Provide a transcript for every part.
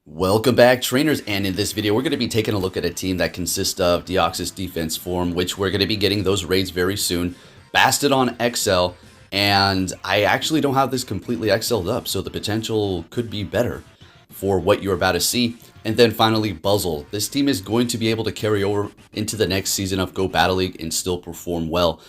Welcome back, trainers, and in this video we're going to be taking a look at a team that consists of Deoxys defense form, which we're going to be getting those raids very soon, Bastodon XL, and I actually don't have this completely XL'd up, so the potential could be better for what you're about to see. And then finally, Buzzle. This team is going to be able to carry over into the next season of Go Battle League and still perform well,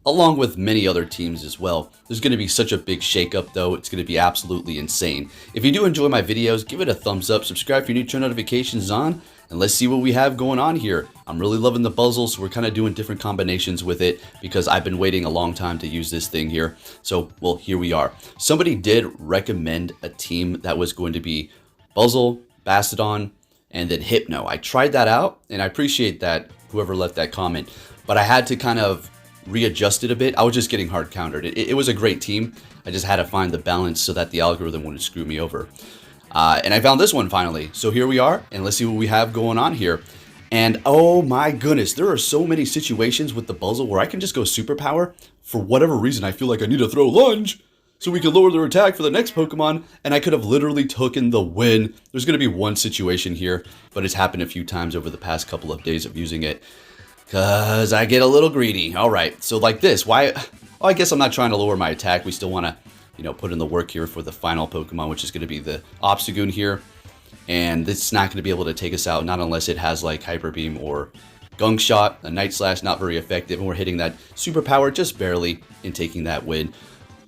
along with many other teams as well. There's going to be such a big shakeup though, it's going to be absolutely insane. If you do enjoy my videos, give it a thumbs up, subscribe if you're new, turn notifications on, and let's see what we have going on here. I'm really loving the puzzle, so we're kind of doing different combinations with it because I've been waiting a long time to use this thing here. So, well, here we are. Somebody did recommend a team that was going to be Buzzle, Bastodon, and then Hypno. I tried that out, and I appreciate that, whoever left that comment, but I had to kind of readjusted a bit. I was just getting hard countered. It was a great team. I just had to find the balance so that the algorithm wouldn't screw me over. And I found this one finally. So here we are, and let's see what we have going on here. And oh my goodness, there are so many situations with the Buzzle where I can just go superpower. For whatever reason, I feel like I need to throw lunge so we can lower their attack for the next Pokemon, and I could have literally taken the win. There's going to be one situation here, but it's happened a few times over the past couple of days of using it. Because I get a little greedy. Alright, so like this. Why? Well, I guess I'm not trying to lower my attack. We still want to, put in the work here for the final Pokemon, which is going to be the Obstagoon here. And it's not going to be able to take us out, not unless it has like Hyper Beam or Gunk Shot. A Night Slash, not very effective. And we're hitting that superpower just barely and taking that win.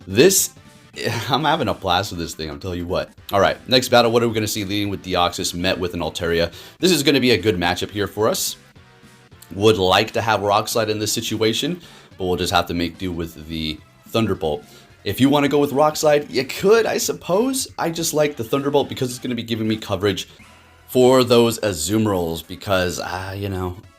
I'm having a blast with this thing, I'll tell you what. Alright, next battle, what are we going to see leading with Deoxys met with an Altaria? This is going to be a good matchup here for us. Would like to have Rock Slide in this situation, but we'll just have to make do with the Thunderbolt. If you want to go with Rock Slide, you could, I suppose. I just like the Thunderbolt because it's going to be giving me coverage for those Azumarill because,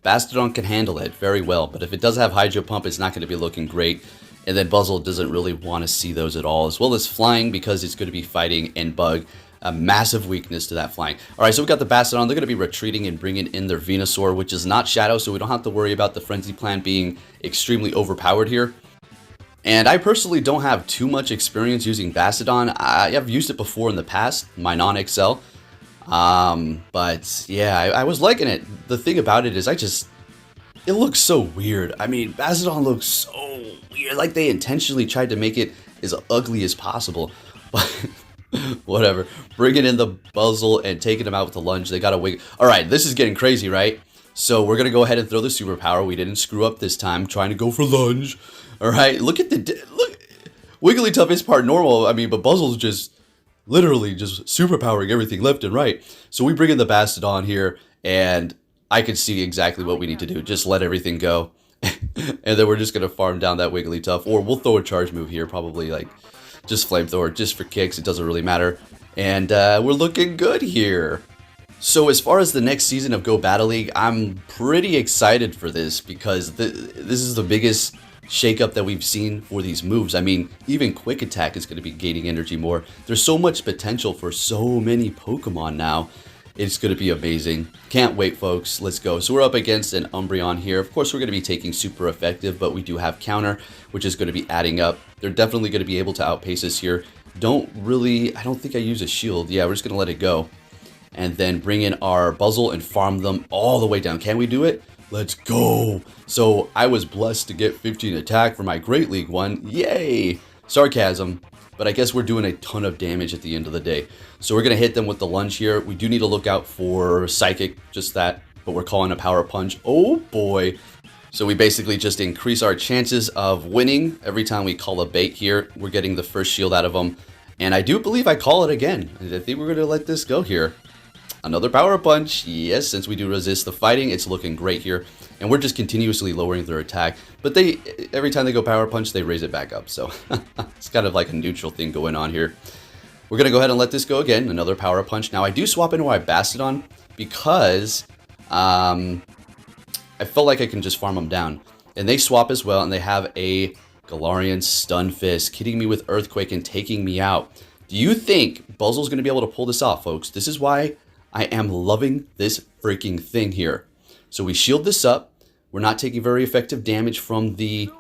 Bastodon can handle it very well. But if it does have Hydro Pump, it's not going to be looking great. And then Buzzle doesn't really want to see those at all, as well as Flying because it's going to be fighting and Bug. A massive weakness to that flying. Alright, so we got the Bastodon. They're going to be retreating and bringing in their Venusaur, which is not Shadow, so we don't have to worry about the Frenzy Plant being extremely overpowered here. And I personally don't have too much experience using Bastodon. I have used it before in the past, my non-XL. But yeah, I was liking it. The thing about it is it looks so weird. I mean, Bastodon looks so weird. Like they intentionally tried to make it as ugly as possible. But whatever. Bringing in the Buzzle and taking them out with the lunge. They got a wig. Alright, this is getting crazy, right? So we're going to go ahead and throw the superpower. We didn't screw up this time trying to go for lunge. Alright, look at look. Wigglytuff is part normal, I mean, but Buzzle's just literally just superpowering everything left and right. So we bring in the Bastodon here, and I can see exactly what we need to do. Just let everything go. And then we're just going to farm down that Wigglytuff. Or we'll throw a charge move here, probably like just Flamethrower, just for kicks. It doesn't really matter. And we're looking good here. So as far as the next season of Go Battle League, I'm pretty excited for this because this is the biggest shakeup that we've seen for these moves. I mean, even Quick Attack is going to be gaining energy more. There's so much potential for so many Pokemon now. It's going to be amazing. Can't wait, folks. Let's go. So we're up against an Umbreon here. Of course, we're going to be taking super effective, but we do have counter, which is going to be adding up. They're definitely going to be able to outpace us here. I don't think I use a shield. Yeah, we're just going to let it go. And then bring in our Buzzle and farm them all the way down. Can we do it? Let's go. So I was blessed to get 15 attack for my Great League one. Yay! Sarcasm. But I guess we're doing a ton of damage at the end of the day. So we're going to hit them with the lunge here. We do need to look out for Psychic, just that. But we're calling a Power Punch. Oh boy. So we basically just increase our chances of winning every time we call a bait here. We're getting the first shield out of them. And I do believe I call it again. I think we're going to let this go here. Another Power Punch. Yes, since we do resist the fighting, it's looking great here. And we're just continuously lowering their attack. But every time they go Power Punch, they raise it back up. So it's kind of like a neutral thing going on here. We're going to go ahead and let this go again. Another Power Punch. Now, I do swap into my Bastodon because I felt like I can just farm them down. And they swap as well, and they have a Galarian Stun Fist, hitting me with Earthquake and taking me out. Do you think Buzzle's going to be able to pull this off, folks? This is why I am loving this freaking thing here. So we shield this up. We're not taking very effective damage from the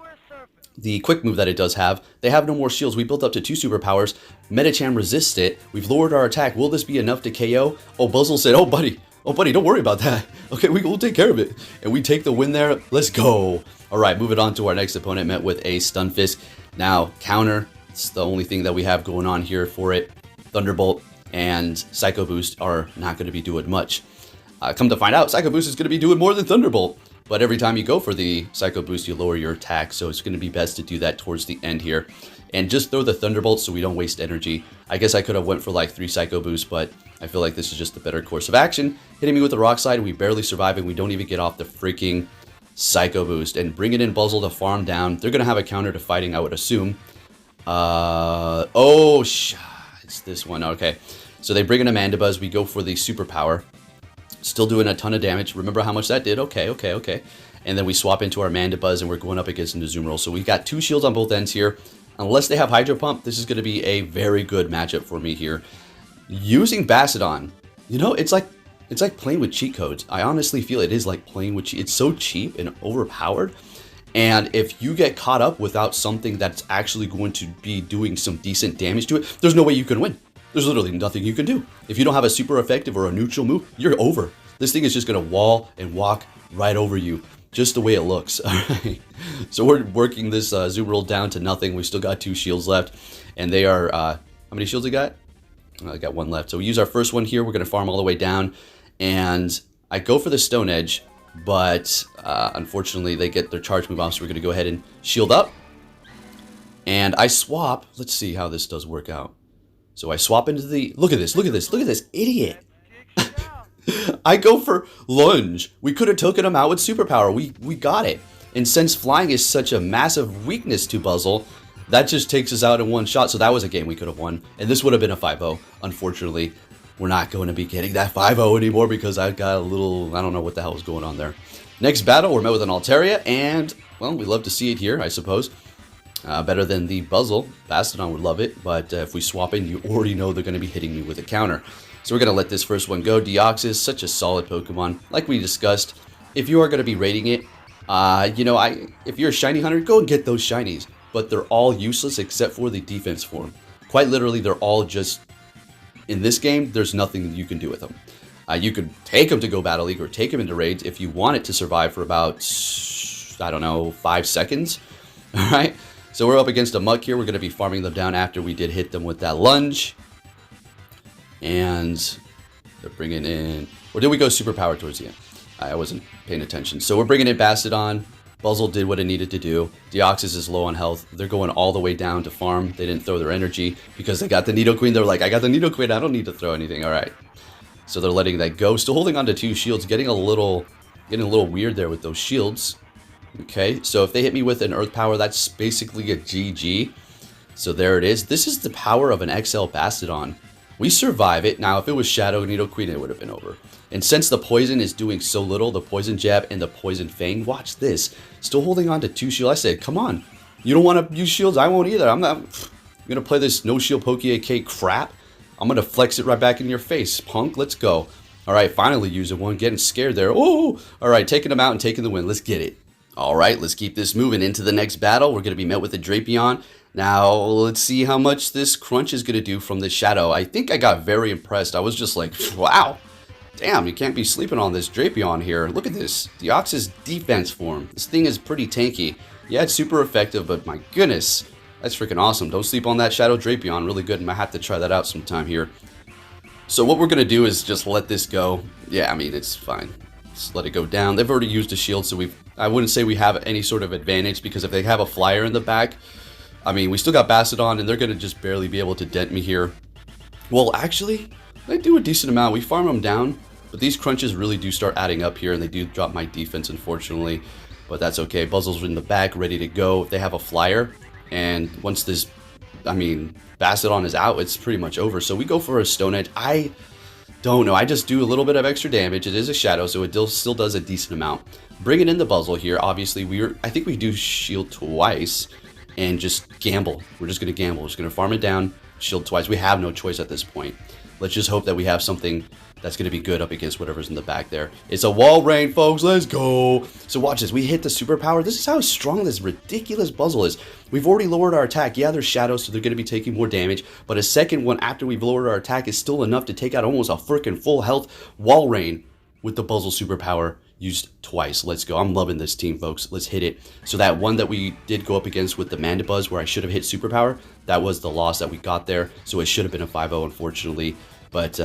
the quick move that it does have, they have no more shields. We built up to 2 superpowers. Medicham resists it. We've lowered our attack. Will this be enough to KO? Oh, Buzzle said, oh, buddy, don't worry about that. Okay, we'll take care of it. And we take the win there. Let's go. All right, moving on to our next opponent, met with a Stunfisk. Now, counter, it's the only thing that we have going on here for it. Thunderbolt and Psycho Boost are not going to be doing much. Come to find out, Psycho Boost is going to be doing more than Thunderbolt. But every time you go for the Psycho Boost, you lower your attack, so it's going to be best to do that towards the end here. And just throw the Thunderbolt so we don't waste energy. I guess I could have went for like 3 Psycho Boosts, but I feel like this is just the better course of action. Hitting me with the Rock Slide, we barely survive, and we don't even get off the freaking Psycho Boost. And bringing in Buzzle to farm down. They're going to have a counter to fighting, I would assume. It's this one. Okay. So they bring in a Mandibuzz. We go for the Superpower. Still doing a ton of damage. Remember how much that did? Okay. And then we swap into our Mandibuzz, and we're going up against the Zoom So we've got 2 shields on both ends here. Unless they have Hydro Pump, this is going to be a very good matchup for me here. Using Bastiodon, you know, it's like playing with cheat codes. I honestly feel it is like playing with cheat. It's so cheap and overpowered. And if you get caught up without something that's actually going to be doing some decent damage to it, there's no way you can win. There's literally nothing you can do. If you don't have a super effective or a neutral move, you're over. This thing is just going to wall and walk right over you, just the way it looks. All right. So we're working this Zoom down to nothing. We still got 2 shields left, and they are, how many shields we got? I got 1 left. So we use our first one here. We're going to farm all the way down, and I go for the Stone Edge, but unfortunately they get their charge move off, so we're going to go ahead and shield up. And I swap. Let's see how this does work out. So I swap into the, look at this, idiot. I go for Lunge. We could have taken him out with Superpower. We got it. And since flying is such a massive weakness to Buzzle, that just takes us out in one shot. So that was a game we could have won. And this would have been a 5-0. Unfortunately, we're not going to be getting that 5-0 anymore because I got a little, I don't know what the hell was going on there. Next battle, we're met with an Altaria. And, well, we love to see it here, I suppose. Better than the Buzzle. Bastiodon would love it, but if we swap in, you already know they're going to be hitting me with a counter. So we're going to let this first one go. Deoxys, such a solid Pokemon. Like we discussed, if you are going to be rating it, if you're a shiny hunter, go and get those shinies. But they're all useless except for the defense form. Quite literally, they're all just, in this game, there's nothing you can do with them. You could take them to go Battle League or take them into raids if you want it to survive for about, I don't know, 5 seconds. All right. So we're up against a Muck here. We're going to be farming them down after we did hit them with that Lunge. And they're bringing in... Or did we go Superpower towards the end? I wasn't paying attention. So we're bringing in Bastiodon. Buzzle did what it needed to do. Deoxys is low on health. They're going all the way down to farm. They didn't throw their energy because they got the Nidoqueen. They're like, I got the Nidoqueen. I don't need to throw anything. All right. So they're letting that go. Still holding on to 2 shields. Getting a little weird there with those shields. Okay, so if they hit me with an Earth Power, that's basically a GG. So there it is. This is the power of an XL Bastiodon. We survive it. Now, if it was Shadow Nidoqueen, it would have been over. And since the poison is doing so little, the Poison Jab and the Poison Fang, watch this. Still holding on to 2 shields. I said, come on. You don't want to use shields? I won't either. I'm going to play this no shield Poke crap. I'm going to flex it right back in your face, punk. Let's go. All right, finally using one. Getting scared there. Oh, all right, taking them out and taking the win. Let's get it. All right, let's keep this moving into the next battle. We're going to be met with a Drapeon. Now, let's see how much this Crunch is going to do from the Shadow. I think I got very impressed. I was just like, wow. Damn, you can't be sleeping on this Drapeon here. Look at this. Deoxys defense form. This thing is pretty tanky. Yeah, it's super effective, but my goodness. That's freaking awesome. Don't sleep on that Shadow Drapeon. Really good. I might have to try that out sometime here. So what we're going to do is just let this go. Yeah, I mean, it's fine. Just let it go down. They've already used a shield, so I wouldn't say we have any sort of advantage, because if they have a flyer in the back, I mean, we still got Bastiodon, and they're going to just barely be able to dent me here. Well, actually, they do a decent amount. We farm them down, but these crunches really do start adding up here, and they do drop my defense, unfortunately. But that's okay. Buzzle's in the back, ready to go. They have a flyer, and once this, I mean, Bastiodon is out, it's pretty much over. So we go for a Stone Edge. I don't know. I just do a little bit of extra damage. It is a Shadow, so it still does a decent amount. Bringing in the Buzzle here. Obviously, I think we do shield twice and just gamble. We're just going to gamble. We're just going to farm it down, shield twice. We have no choice at this point. Let's just hope that we have something That's going to be good up against whatever's in the back there. It's a wall rain, folks. Let's go. So watch this. We hit the superpower. This is how strong this ridiculous Buzzle is. We've already lowered our attack. Yeah, there's shadows, so they're going to be taking more damage. But a second one after we've lowered our attack is still enough to take out almost a freaking full health wall rain with the Buzzle superpower used twice. Let's go. I'm loving this team, folks. Let's hit it. So that one that we did go up against with the Mandibuzz where I should have hit superpower, that was the loss that we got there. So it should have been a 5-0, unfortunately. But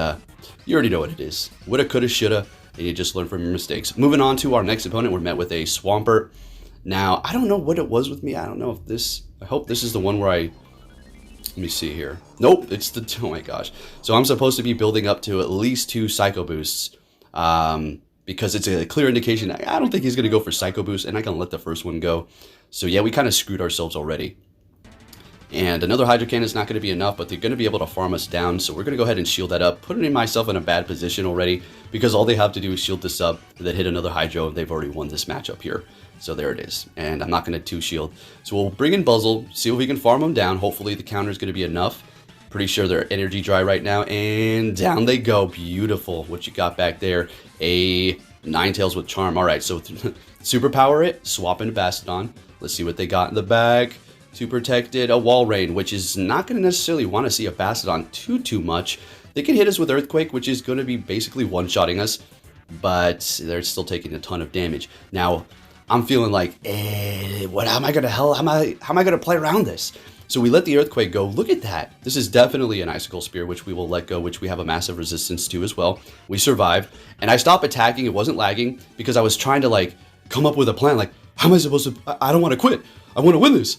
you already know what it is. Woulda, coulda, shoulda, and you just learn from your mistakes. Moving on to our next opponent, we're met with a Swampert. Now, I don't know what it was with me. I don't know if this... I hope this is the one where I... Let me see here. Nope, it's the... Oh my gosh. So I'm supposed to be building up to at least 2 Psycho Boosts. Because it's a clear indication. I don't think he's going to go for Psycho Boost, and I can let the first one go. So yeah, we kind of screwed ourselves already. And another Hydro Cannon is not going to be enough, but they're going to be able to farm us down. So we're going to go ahead and shield that up, putting myself in a bad position already, because all they have to do is shield this up, and then hit another Hydro, and they've already won this matchup here. So there it is. And I'm not going to 2-shield. So we'll bring in Buzzle, see if we can farm them down. Hopefully the counter is going to be enough. Pretty sure they're energy dry right now, and down they go. Beautiful. What you got back there? A Ninetales with Charm. All right, so superpower it, swap into Bastiodon. Let's see what they got in the bag. To protected, a Wall Rain, which is not going to necessarily want to see a Bastiodon too much. They can hit us with Earthquake, which is going to be basically one-shotting us, but they're still taking a ton of damage. Now, I'm feeling like, how am I going to play around this? So we let the Earthquake go. Look at that. This is definitely an Icicle Spear, which we will let go, which we have a massive resistance to as well. We survived, and I stopped attacking. It wasn't lagging because I was trying to like come up with a plan. Like, how am I supposed to? I don't want to quit. I want to win this.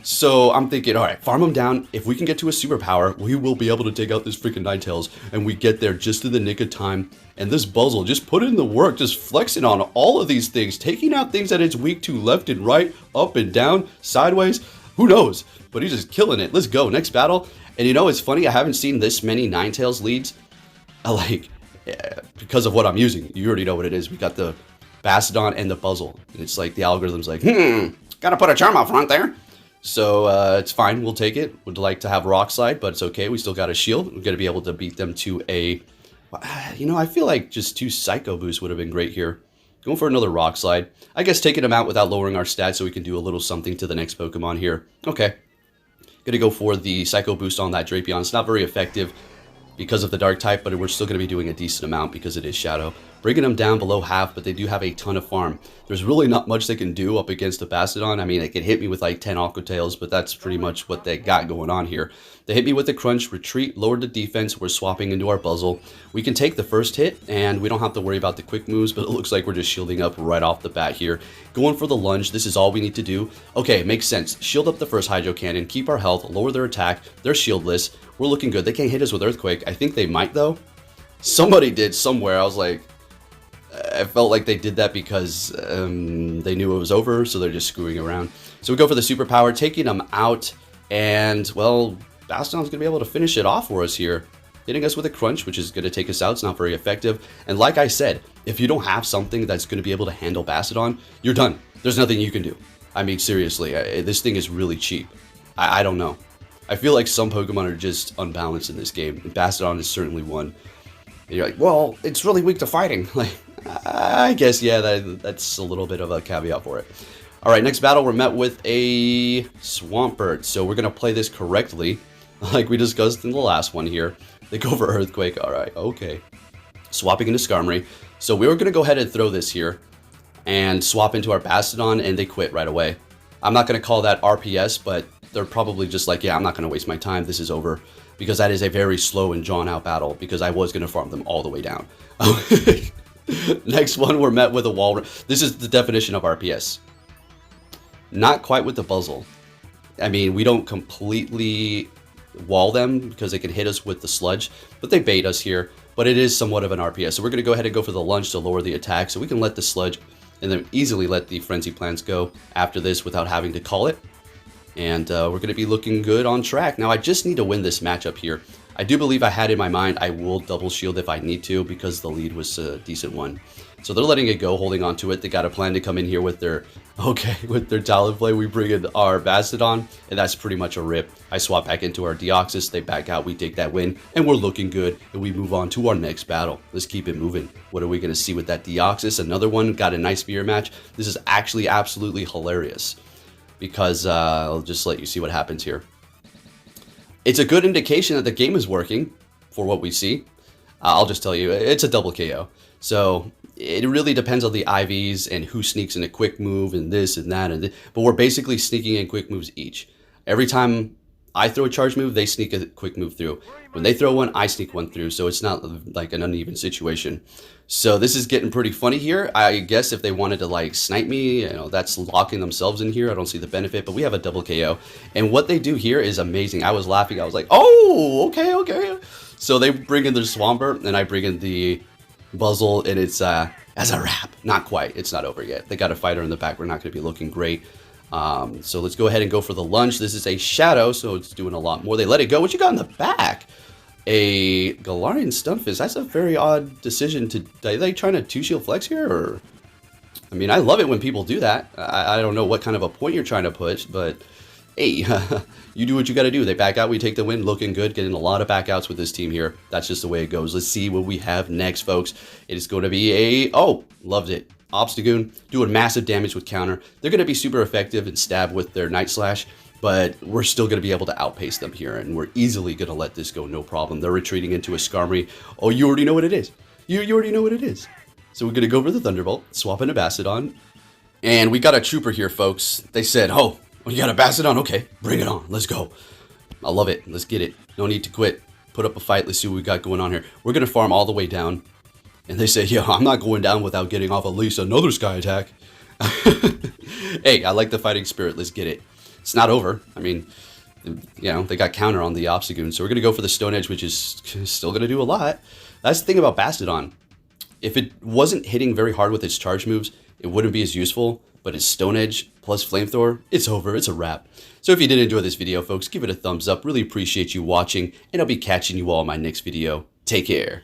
So I'm thinking, all right, farm them down. If we can get to a superpower, we will be able to take out this freaking Ninetales, and we get there just in the nick of time. And this Buzzle, just put in the work, just flexing on all of these things, taking out things that it's weak to left and right, up and down, sideways. Who knows? But he's just killing it. Let's go. Next battle. And you know, it's funny. I haven't seen this many Ninetales leads. Because of what I'm using. You already know what it is. We got the Bastiodon and the Buzzle. And it's like the algorithm's like, gotta put a charm out front there. So it's fine. We'll take it. Would like to have Rock Slide, but it's okay. We still got a shield. We're going to be able to beat them to a... You know, I feel like just 2 Psycho Boosts would have been great here. Going for another Rock Slide. I guess taking them out without lowering our stats so we can do a little something to the next Pokemon here. Okay. Going to go for the Psycho Boost on that Drapeon. It's not very effective because of the Dark type, but we're still going to be doing a decent amount because it is Shadow. Bringing them down below half, but they do have a ton of farm. There's really not much they can do up against the Bastiodon. I mean, they can hit me with like 10 Aqua Tails, but that's pretty much what they got going on here. They hit me with the Crunch, retreat, lowered the defense. We're swapping into our Buzzle. We can take the first hit, and we don't have to worry about the quick moves, but it looks like we're just shielding up right off the bat here. Going for the lunge. This is all we need to do. Okay, makes sense. Shield up the first Hydro Cannon, keep our health, lower their attack. They're shieldless. We're looking good. They can't hit us with Earthquake. I think they might, though. Somebody did somewhere. I was like... I felt like they did that because they knew it was over, so they're just screwing around. So we go for the superpower, taking them out, and, well, Bastiodon's going to be able to finish it off for us here. Hitting us with a Crunch, which is going to take us out. It's not very effective. And like I said, if you don't have something that's going to be able to handle Bastiodon, you're done. There's nothing you can do. I mean, seriously, this thing is really cheap. I don't know. I feel like some Pokemon are just unbalanced in this game, and Bastiodon is certainly one. And you're like, well, it's really weak to fighting. Like, I guess, yeah, that's a little bit of a caveat for it. All right, next battle, we're met with a Swampert. So we're going to play this correctly, like we discussed in the last one here. They go for Earthquake. All right, okay. Swapping into Skarmory. So we were going to go ahead and throw this here and swap into our Bastiodon, and they quit right away. I'm not going to call that RPS, but they're probably just like, yeah, I'm not going to waste my time. This is over. Because that is a very slow and drawn-out battle, because I was going to farm them all the way down. Next one, we're met with a wall. This is the definition of RPS. Not quite with the Buzzle. I mean, we don't completely wall them because they can hit us with the Sludge, but they bait us here. But it is somewhat of an RPS. So we're going to go ahead and go for the Lunge to lower the attack, so we can let the Sludge and then easily let the Frenzy Plants go after this without having to call it. And we're going to be looking good on track. Now, I just need to win this matchup here. I do believe I had in my mind I will double shield if I need to because the lead was a decent one. So they're letting it go, holding on to it. They got a plan to come in here with their, with their Talonflame. We bring in our Bastiodon, and that's pretty much a rip. I swap back into our Deoxys. They back out. We take that win, and we're looking good. And we move on to our next battle. Let's keep it moving. What are we going to see with that Deoxys? Another one. Got a nice mirror match. This is actually absolutely hilarious because I'll just let you see what happens here. It's a good indication that the game is working for what we see. I'll just tell you, it's a double KO. So it really depends on the IVs and who sneaks in a quick move and this and that. But we're basically sneaking in quick moves each. Every time I throw a charge move, they sneak a quick move through. When they throw one, I sneak one through. So it's not like an uneven situation. So this is getting pretty funny here. I guess if they wanted to like snipe me, you know, that's locking themselves in here. I don't see the benefit, but we have a double KO. And what they do here is amazing. I was laughing. I was like, oh, okay. So they bring in the Swampert and I bring in the Buzzle, and it's as a wrap. Not quite. It's not over yet. They got a fighter in the back. We're not going to be looking great. So let's go ahead and go for the lunge. This is a shadow, so it's doing a lot more. They let it go. What you got in the back? A Galarian Stunfisk. That's a very odd decision. Are they trying to 2-shield flex here? Or, I mean, I love it when people do that. I don't know what kind of a point you're trying to push, but hey, you do what you got to do. They back out. We take the win. Looking good. Getting a lot of backouts with this team here. That's just the way it goes. Let's see what we have next, folks. It is going to be a... Oh, loved it. Obstagoon doing massive damage with counter. They're going to be super effective and stab with their Night Slash, but we're still going to be able to outpace them here, and we're easily going to let this go, no problem. They're retreating into a Skarmory. Oh, you already know what it is. You already know what it is. So we're going to go for the Thunderbolt, swap in a Bastiodon, and we got a Trooper here, folks. They said, oh, you got a Bastiodon? Okay, bring it on. Let's go. I love it. Let's get it. No need to quit. Put up a fight. Let's see what we got going on here. We're going to farm all the way down. And they say, yeah, I'm not going down without getting off at least another Sky Attack. Hey, I like the fighting spirit. Let's get it. It's not over. I mean, you know, they got counter on the Obstagoon. So we're going to go for the Stone Edge, which is still going to do a lot. That's the thing about Bastiodon. If it wasn't hitting very hard with its charge moves, it wouldn't be as useful. But it's Stone Edge plus Flamethrower. It's over. It's a wrap. So if you did enjoy this video, folks, give it a thumbs up. Really appreciate you watching. And I'll be catching you all in my next video. Take care.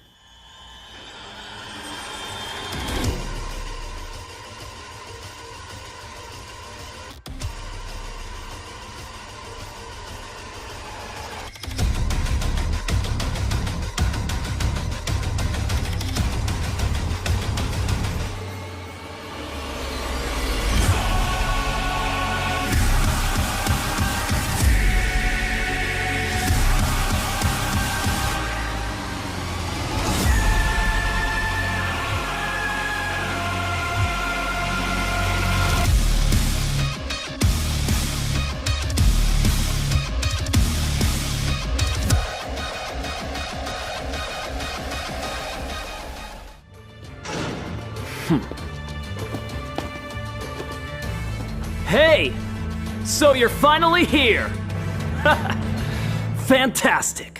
Hey! So you're finally here! Fantastic!